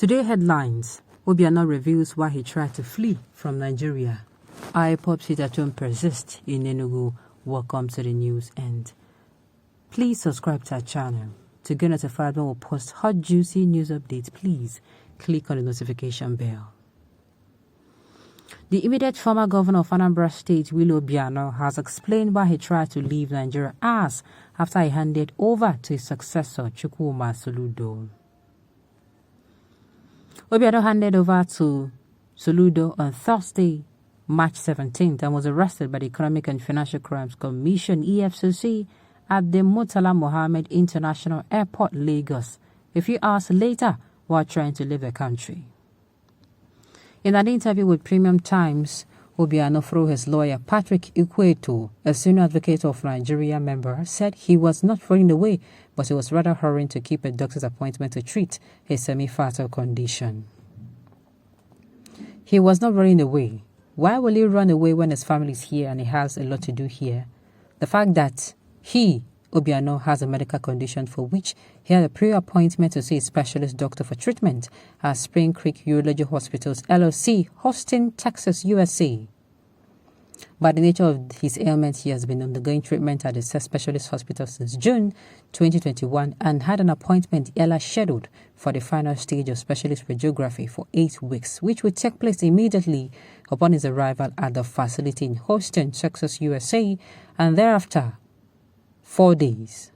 Today headlines: Obiano reveals why he tried to flee from Nigeria. IPOB sit-at-home persists in Enugu. Welcome to the news, and please subscribe to our channel. To get notified when we post hot, juicy news updates, please click on the notification bell. The immediate former governor of Anambra State, Obiano, has explained why he tried to leave Nigeria after he handed over to his successor, Chukwuma Soludo. Obiano handed over to Soludo on Thursday, March 17th, and was arrested by the Economic and Financial Crimes Commission (EFCC) at the Murtala Mohammed International Airport, Lagos, a few hours later while trying to leave the country. In an interview with Premium Times, Obiano, through his lawyer Patrick Ikweto, a senior advocate of Nigeria member, said he was not running away, but he was rather hurrying to keep a doctor's appointment to treat his semi-fatal condition. He was not running away. Why will he run away when his family is here and he has a lot to do here? The fact that he, Obiano, has a medical condition for which he had a prior appointment to see a specialist doctor for treatment at Spring Creek Urology Hospitals, LLC, Houston, Texas, USA. By the nature of his ailment, he has been undergoing treatment at the specialist hospital since June 2021 and had an appointment earlier scheduled for the final stage of specialist radiography for 8 weeks, which would take place immediately upon his arrival at the facility in Houston, Texas, USA, and thereafter 4 days.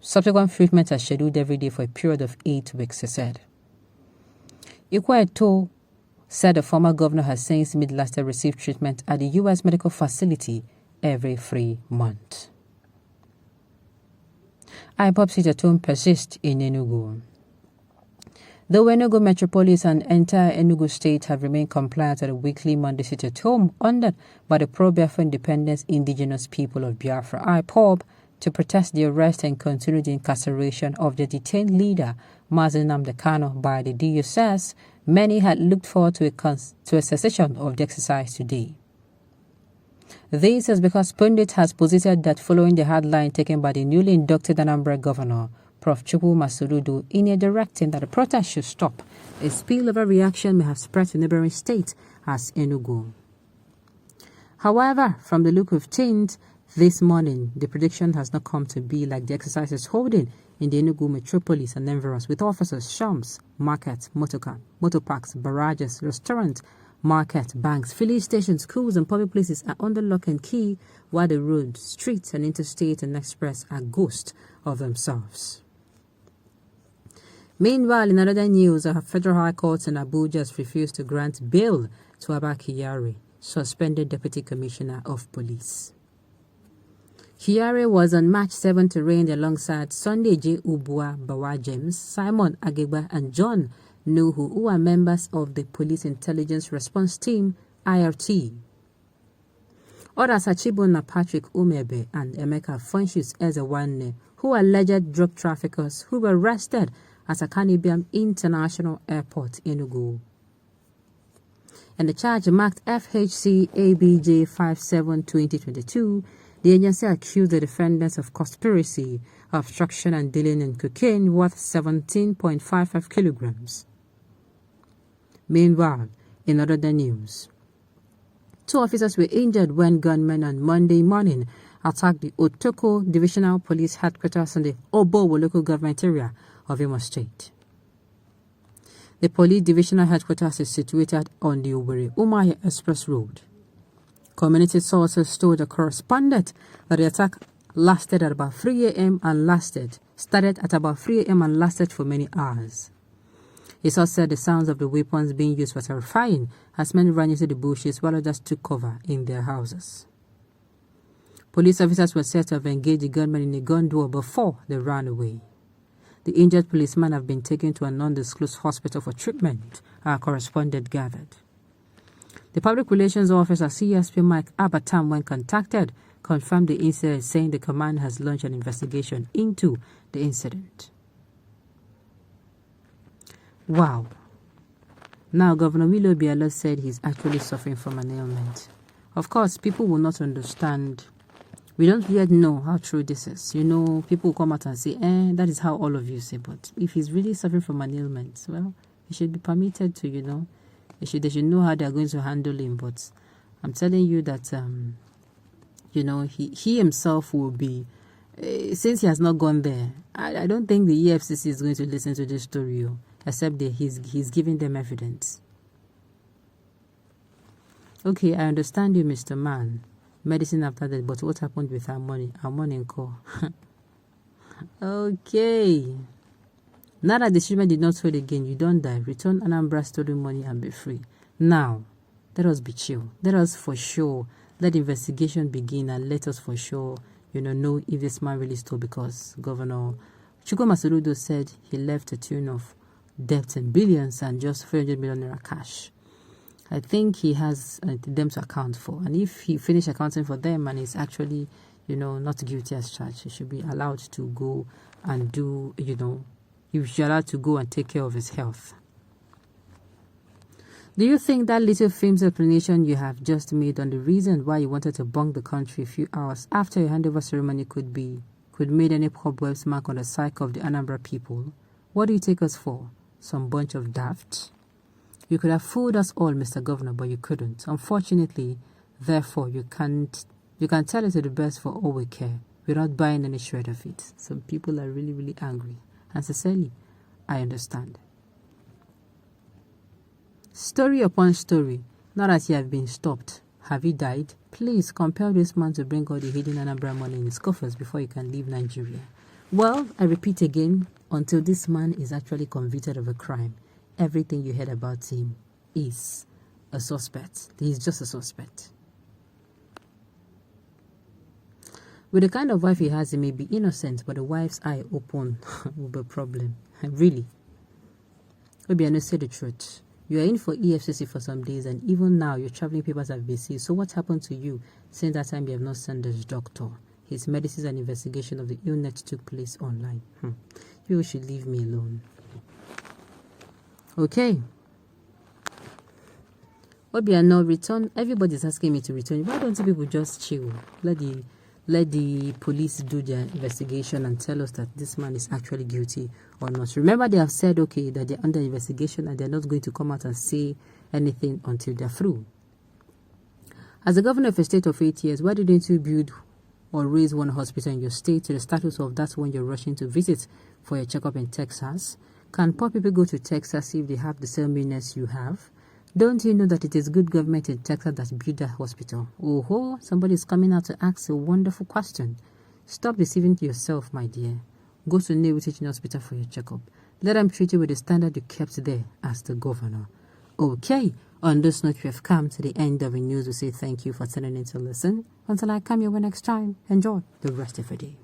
Subsequent treatments are scheduled every day for a period of 8 weeks, he said. Ikweto said the former governor has since mid-last year received treatment at the U.S. medical facility every 3 months. IPOB sit-at-home persists in Enugu. Though Enugu Metropolis and entire Enugu state have remained compliant to the weekly Monday sit-at-home ordered by the pro-Biafra independence indigenous people of Biafra, IPOB, to protest the arrest and continued incarceration of the detained leader, Mazi Nnamdi Kanu, by the DSS, many had looked forward to a cessation of the exercise today. This is because Pundit has posited that following the hard line taken by the newly inducted Anambra governor, Prof. Chukwuma Soludo, in a directing that the protest should stop, a spillover reaction may have spread to neighboring states as Enugu. However, from the look of things, this morning, the prediction has not come to be like the exercise is holding in the Enugu metropolis and environs, with officers, shops, markets, motor parks, barrages, restaurants, markets, banks, filling stations, schools, and public places are under lock and key, while the roads, streets, and interstate and express are ghosts of themselves. Meanwhile, in another news, a federal high court in Abuja has refused to grant bail to Abba Kyari, suspended deputy commissioner of police. Kyari was on March 7 to arraigned alongside Sunday J. Ubua Bawa James, Simon Agegba, and John Nuhu, who are members of the Police Intelligence Response Team, IRT. Others are Chibona Patrick Umebe and Emeka Fonshus Ezewanne, who are alleged drug traffickers who were arrested at Akanibiam International Airport, Enugu. And the charge marked FHC ABJ 57-2022. The agency accused the defendants of conspiracy, obstruction, and dealing in cocaine worth 17.55 kilograms. Meanwhile, in other news, 2 officers were injured when gunmen on Monday morning attacked the Otoko Divisional Police Headquarters in the Obowo local government area of Imo State. The police divisional headquarters is situated on the Owerri-Umuahia Express Road. Community sources told the correspondent that the attack started at about 3 a.m. and lasted for many hours. He also said the sounds of the weapons being used were terrifying as many ran into the bushes while others took cover in their houses. Police officers were said to have engaged the gunmen in a gun duel before they ran away. The injured policemen have been taken to an undisclosed hospital for treatment, our correspondent gathered. The public relations officer, CSP Mike Abatam, when contacted, confirmed the incident, saying the command has launched an investigation into the incident. Wow. Now, Governor Obiano said he's actually suffering from an ailment. Of course, people will not understand We don't yet know how true this is. You know, people come out and say, that is how all of you say. But if he's really suffering from an ailment, well, he should be permitted to, they should know how they're going to handle him. But I'm telling you that, he himself will be, since he has not gone there, I don't think the EFCC is going to listen to this story, except that he's giving them evidence. Okay, I understand you, Mr. Man. Medicine after that, but what happened with our money? Our money in call. Okay. Now that the shipment did not hold again, you don't die. Return Anambra stolen money and be free. Now, let us be chill. Let us for sure let the investigation begin, and let us for sure, know if this man really stole, because Governor Chukwuma Soludo said he left a tune of debt in billions and just 300 million naira cash. I think he has them to account for. And if he finished accounting for them and is actually, not guilty as charged, he should be allowed to go and do, he should be allowed to go and take care of his health. Do you think that little film's explanation you have just made on the reason why you wanted to bunk the country a few hours after your handover ceremony could made any cobwebs mark on the psyche of the Anambra people? What do you take us for? Some bunch of daft? You could have fooled us all, Mr. Governor, but you couldn't. Unfortunately, therefore, you can tell it to the best for all we care without buying any shred of it. Some people are really, really angry. And sincerely, I understand. Story upon story. Not as you have been stopped. Have you died? Please compel this man to bring all the hidden Anambra money in his coffers before he can leave Nigeria. Well, I repeat again, until this man is actually convicted of a crime, everything you heard about him is a suspect. He's just a suspect. With the kind of wife he has, he may be innocent, but the wife's eye open will be a problem. Really. Obiano, say the truth. You are in for EFCC for some days, and even now your traveling papers have been seized. So what happened to you since that time you have not sent this doctor? His medicines and investigation of the illness took place online. You should leave me alone. Okay. Obiano, return. Everybody's asking me to return. Why don't people just chill? Let the police do their investigation and tell us that this man is actually guilty or not. Remember, they have said, okay, that they're under investigation and they're not going to come out and say anything until they're through. As the governor of a state of 8 years, why didn't you build or raise one hospital in your state to the status of that one you're rushing to visit for your checkup in Texas? Can poor people go to Texas if they have the same illness you have? Don't you know that it is good government in Texas that built that hospital? Oh, somebody is coming out to ask a wonderful question. Stop deceiving yourself, my dear. Go to New Teaching Hospital for your checkup. Let them treat you with the standard you kept there as the governor. Okay, on this note, we have come to the end of the news. We say thank you for tuning in to listen. Until I come your way next time, enjoy the rest of the day.